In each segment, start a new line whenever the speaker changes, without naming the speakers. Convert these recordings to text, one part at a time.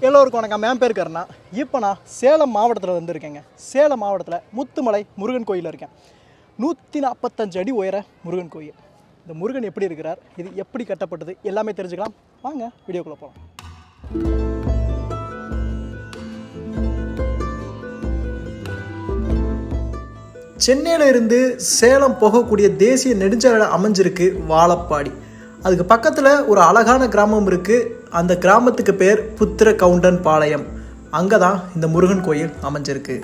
எல்லோருக்கும் வணக்கம். என் பேர் கருணா. இப்போ நான் சேலம் மாவட்டத்தில் வந்திருக்கேங்க. சேலம் மாவட்டத்தில் முத்துமலை முருகன் கோயிலில் இருக்கேன். 145 அடி உயர முருகன் கோயில். இந்த முருகன் எப்படி இருக்கிறார், இது எப்படி கட்டப்பட்டது, எல்லாமே தெரிஞ்சுக்கலாம். வாங்க வீடியோக்குள்ளே போகலாம். சென்னையில் இருந்து சேலம் போகக்கூடிய தேசிய நெடுஞ்சாலை அமைஞ்சிருக்கு வாழப்பாடி. அதுக்கு பக்கத்தில் ஒரு அழகான கிராமம் இருக்குது. அந்த கிராமத்துக்கு பேர் புத்திர கவுண்டன் பாளையம். அங்கே தான் இந்த முருகன் கோயில் அமைஞ்சிருக்கு.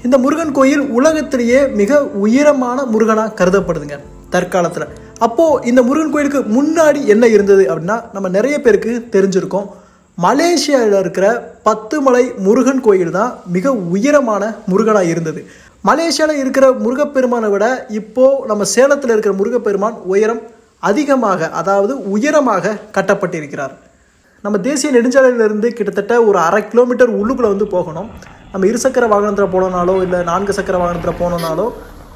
இந்த முருகன் கோயில் உலகத்திலேயே மிக உயரமான முருகனாக கருதப்படுதுங்க தற்காலத்தில். அப்போது இந்த முருகன் கோயிலுக்கு முன்னாடி என்ன இருந்தது அப்படின்னா நம்ம நிறைய பேருக்கு தெரிஞ்சிருக்கோம். மலேசியாவில் இருக்கிற பத்துமலை முருகன் கோயில் தான் மிக உயரமான முருகனாக இருந்தது. மலேசியாவில் இருக்கிற முருகப்பெருமானை விட இப்போது நம்ம சேலத்தில் இருக்கிற முருகப்பெருமான் உயரம் அதிகமாக, அதாவது உயரமாக கட்டப்பட்டிருக்கிறார். நம்ம தேசிய நெடுஞ்சாலையிலிருந்து கிட்டத்தட்ட ஒரு 1/2 கிலோமீட்டர் உள்ளுக்குள்ளே போகணும். நம்ம இருசக்கர வாகனத்தில் போனோம்னாலோ இல்லை 4 சக்கர வாகனத்தில் போனோம்னாலோ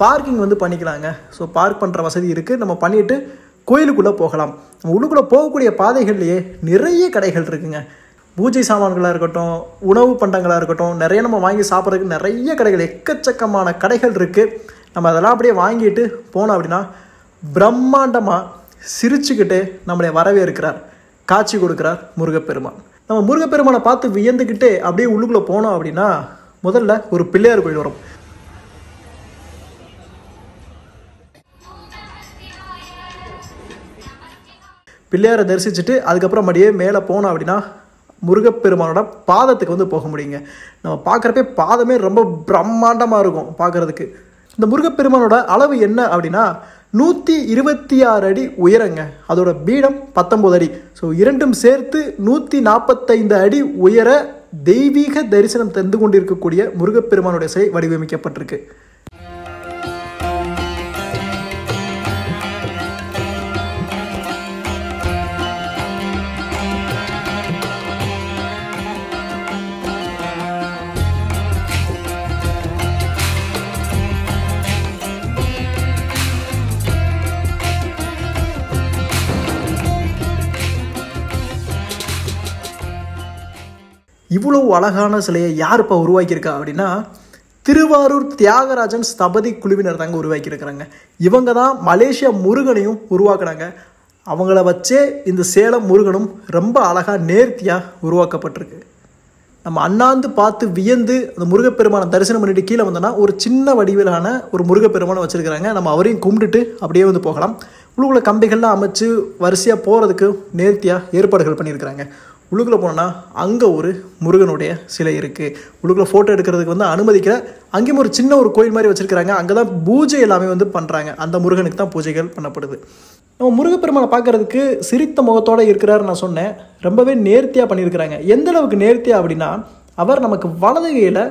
பார்க்கிங் பண்ணிக்கலாங்க. ஸோ பார்க் பண்ணுற வசதி இருக்குது. நம்ம பண்ணிவிட்டு கோயிலுக்குள்ளே போகலாம். நம்ம உள்ளுக்குள்ளே போகக்கூடிய பாதைகள்லேயே நிறைய கடைகள் இருக்குங்க. பூஜை சாமான்களாக இருக்கட்டும், உணவு பண்டங்களாக இருக்கட்டும், நிறைய நம்ம வாங்கி சாப்பிட்றதுக்கு நிறைய கடைகள், எக்கச்சக்கமான கடைகள் இருக்குது. நம்ம அதெல்லாம் அப்படியே வாங்கிட்டு போனோம் அப்படின்னா பிரம்மாண்டமாக சிரிச்சுக்கிட்டு நம்மளை வரவேற்கிறார், காட்சி கொடுக்குறார் முருகப்பெருமான். நம்ம முருகப்பெருமானை பார்த்து வியந்துக்கிட்டே அப்படியே உள்ளுக்குள்ளே போனோம் அப்படின்னா முதல்ல ஒரு பிள்ளையார் கோயில் வரும். பிள்ளையாரை தரிசிச்சுட்டு அதுக்கப்புறம் மறுபடியே மேலே போனோம் அப்படின்னா முருகப்பெருமானோட பாதத்துக்கு போக முடியுங்க. நம்ம பார்க்குறப்பே பாதமே ரொம்ப பிரம்மாண்டமாக இருக்கும் பார்க்குறதுக்கு. இந்த முருகப்பெருமானோட அளவு என்ன அப்படின்னா 126 அடி உயரங்க. அதோட பீடம் 19 அடி. ஸோ இரண்டும் சேர்த்து 145 அடி உயர தெய்வீக தரிசனம் தந்து கொண்டிருக்கக்கூடிய முருகப்பெருமானுடைய சிலை வடிவமைக்கப்பட்டிருக்கு. இவ்வளவு அழகான சிலையை யார் இப்போ உருவாக்கியிருக்கா அப்படின்னா திருவாரூர் தியாகராஜன் ஸ்தபதி குழுவினர் தாங்க உருவாக்கியிருக்கிறாங்க. இவங்க தான் மலேசியா முருகனையும் உருவாக்குனாங்க. அவங்கள வச்சே இந்த சேலம் முருகனும் ரொம்ப அழகாக நேர்த்தியாக உருவாக்கப்பட்டிருக்கு. நம்ம அண்ணாந்து பார்த்து வியந்து அந்த முருகப்பெருமானை தரிசனம் பண்ணிட்டு கீழே வந்தோன்னா ஒரு சின்ன வடிவிலான ஒரு முருகப்பெருமானை வச்சுருக்கிறாங்க. நம்ம அவரையும் கும்பிட்டுட்டு அப்படியே போகலாம். உள்ளுக்குள்ள கம்பிகள்லாம் அமைச்சு வரிசையாக போகிறதுக்கு நேர்த்தியாக ஏற்பாடுகள் பண்ணியிருக்கிறாங்க. உள்ளுக்குள்ளே போனோன்னா அங்கே ஒரு முருகனுடைய சிலை இருக்குது. உள்ளுக்குள்ளே ஃபோட்டோ எடுக்கிறதுக்கு அனுமதிக்கிற அங்கேயும் ஒரு சின்ன ஒரு கோயில் மாதிரி வச்சுருக்கிறாங்க. அங்கே தான் பூஜை எல்லாமே பண்ணுறாங்க. அந்த முருகனுக்கு தான் பூஜைகள் பண்ணப்படுது. நம்ம முருகப்பெருமானை பார்க்குறதுக்கு சிரித்த முகத்தோடு இருக்கிறாரு நான் சொன்னேன். ரொம்பவே நேர்த்தியாக பண்ணியிருக்கிறாங்க. எந்த அளவுக்கு நேர்த்தியாக அப்படின்னா அவர் நமக்கு வலது கையில்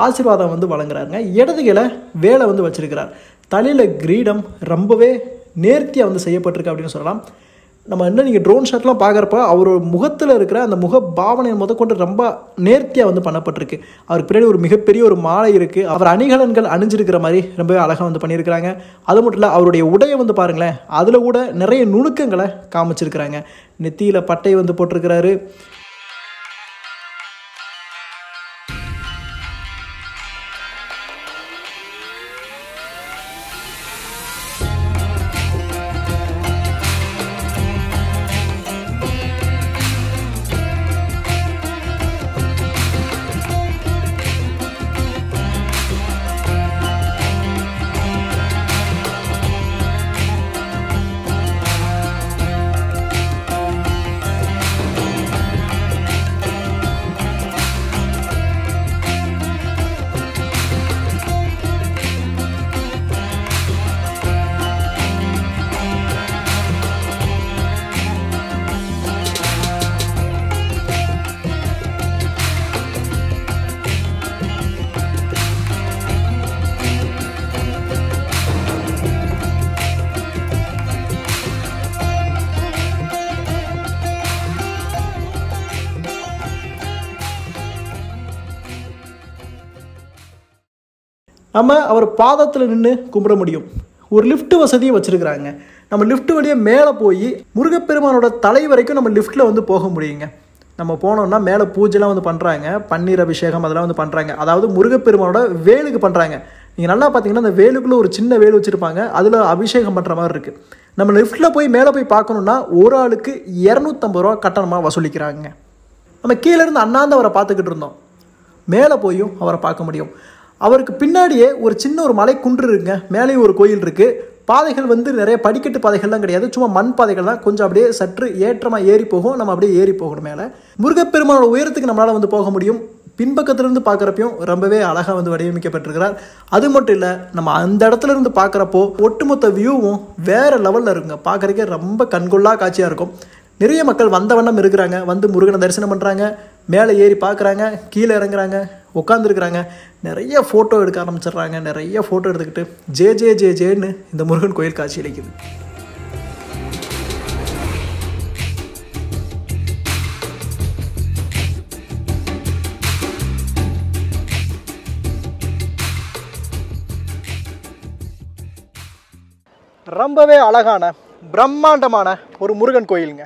ஆசீர்வாதம் வழங்குறாருங்க, இடது கையில் வேலை வச்சுருக்கிறார். தலையில் கிரீடம் ரொம்பவே நேர்த்தியாக செய்யப்பட்டிருக்கு அப்படின்னு சொல்லலாம். நம்ம இன்னும் நீங்கள் ட்ரோன் ஷாட்லாம் பார்க்குறப்ப அவரோட முகத்தில் இருக்கிற அந்த முக பாவனை கொண்டு ரொம்ப நேர்த்தியாக பண்ணப்பட்டிருக்கு. அவருக்கு பின்னாடி ஒரு மிகப்பெரிய ஒரு மாலை இருக்குது. அவர் அணிகலன்கள் அணிஞ்சிருக்கிற மாதிரி ரொம்பவே அழகாக பண்ணியிருக்கிறாங்க. அது மட்டும் இல்லை, அவருடைய உடையை பாருங்களேன், அதில் கூட நிறைய நுணுக்கங்களை காமிச்சிருக்கிறாங்க. நெத்தியில் பட்டை போட்டிருக்கிறாரு. நம்ம அவர் பாதத்தில் நின்று கும்பிட முடியும். ஒரு லிஃப்ட் வசதியும் வச்சுருக்கிறாங்க. நம்ம லிஃப்ட் வழியாக மேலே போய் முருகப்பெருமானோட தலை வரைக்கும் நம்ம லிஃப்ட்டில் வந்து போக முடியுங்க. நம்ம போனோம்னா மேலே பூஜைலாம் வந்து பண்ணுறாங்க, பன்னீர் அபிஷேகம் அதெல்லாம் வந்து பண்ணுறாங்க. அதாவது முருகப்பெருமானோட வேலுக்கு பண்ணுறாங்க. நீங்கள் நல்லா பார்த்தீங்கன்னா அந்த வேலுக்குள்ளே ஒரு சின்ன வேலு வச்சுருப்பாங்க, அதில் அபிஷேகம் பண்ணுற மாதிரி இருக்குது. நம்ம லிஃப்ட்டில் போய் மேலே போய் பார்க்கணுன்னா ஒரு ஆளுக்கு 250 ரூபா கட்டணமாக வசூலிக்கிறாங்க. நம்ம கீழேருந்து அண்ணாந்து அவரை பார்த்துக்கிட்டு இருந்தோம், மேலே போயும் அவரை பார்க்க முடியும். அவருக்கு பின்னாடியே ஒரு சின்ன ஒரு மலை குன்று இருக்குங்க, மேலேயும் ஒரு கோயில் இருக்குது. பாதைகள் வந்து நிறைய படிக்கட்டு பாதைகள்லாம் கிடையாது, சும்மா மண் பாதைகள் தான். கொஞ்சம் அப்படியே சற்று ஏற்றமாக ஏறி போகும், நம்ம அப்படியே ஏறி போகணும் மேலே. முருகப்பெருமானோட உயரத்துக்கு நம்மளால் வந்து போக முடியும். பின்பக்கத்திலிருந்து பார்க்குறப்பையும் ரொம்பவே அழகாக வந்து வடிவமைக்கப்பட்டிருக்கிறார். அது மட்டும் இல்லை, நம்ம அந்த இடத்துல இருந்து பார்க்குறப்போ ஒட்டுமொத்த வியூவும் வேறு லெவலில் இருக்குங்க. பார்க்குறக்கே ரொம்ப கண்கொள்ளா காட்சியாக இருக்கும். நிறைய மக்கள் வந்த வண்ணம் இருக்கிறாங்க, வந்து முருகனை தரிசனம் பண்ணுறாங்க, மேலே ஏறி பார்க்குறாங்க, கீழே இறங்குறாங்க, உட்காந்துருக்குறாங்க, நிறைய ஃபோட்டோ எடுக்க ஆரம்பிச்சிடுறாங்க. நிறைய ஃபோட்டோ எடுத்துக்கிட்டு ஜே ஜே ஜே ஜேன்னு இந்த முருகன் கோயில் காட்சி அளிக்குது. ரொம்பவே அழகான பிரம்மாண்டமான ஒரு முருகன் கோயிலுங்க.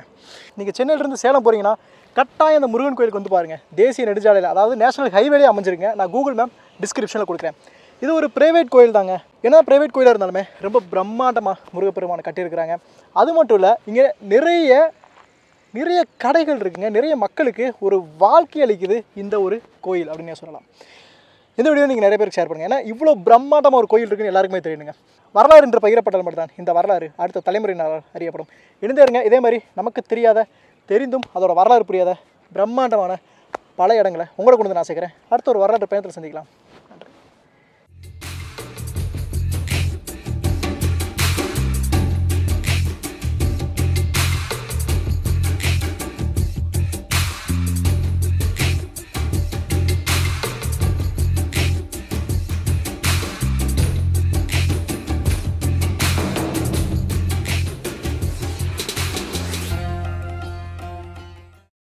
நீங்கள் சென்னையிலேருந்து சேலம் போகிறீங்கன்னா கட்டாயம் இந்த முருகன் கோயிலுக்கு வந்து பாருங்கள். தேசிய நெடுஞ்சாலையில், அதாவது நேஷனல் ஹைவேலே அமைஞ்சிருங்க. நான் கூகுள் மேப் டிஸ்கிரிப்ஷனில் கொடுக்குறேன். இது ஒரு ப்ரைவேட் கோயில் தாங்க. ஏன்னா ப்ரைவேட் கோயிலாக இருந்தாலுமே ரொம்ப பிரம்மாண்டமாக முருகப்பெருமானை கட்டியிருக்கிறாங்க. அது மட்டும் இல்லை, இங்கே நிறைய கடைகள் இருக்குங்க. நிறைய மக்களுக்கு ஒரு வாழ்க்கை அளிக்குது இந்த ஒரு கோயில் அப்படின்னு சொல்லலாம். இந்த வீடியோ நீங்கள் நிறைய பேருக்கு ஷேர் பண்ணுங்கள். ஏன்னா இவ்வளோ பிரம்மாண்டமாக ஒரு கோயில் இருக்குன்னு எல்லாருக்குமே தெரியுங்க. வரலாறு என்று பகிரப்பட்டால் மட்டும்தான் இந்த வரலாறு அடுத்த தலைமுறையினால் அறியப்படும். இணைந்தே இருங்க. இதே மாதிரி நமக்கு தெரிந்தும் அதோட வரலாறு புரியாத பிரம்மாண்டமான பல இடங்களை உங்களை கொண்டு வந்து நான் சேர்க்குறேன். அடுத்த ஒரு வரலாற்று பயணத்தில் சந்திக்கலாம்.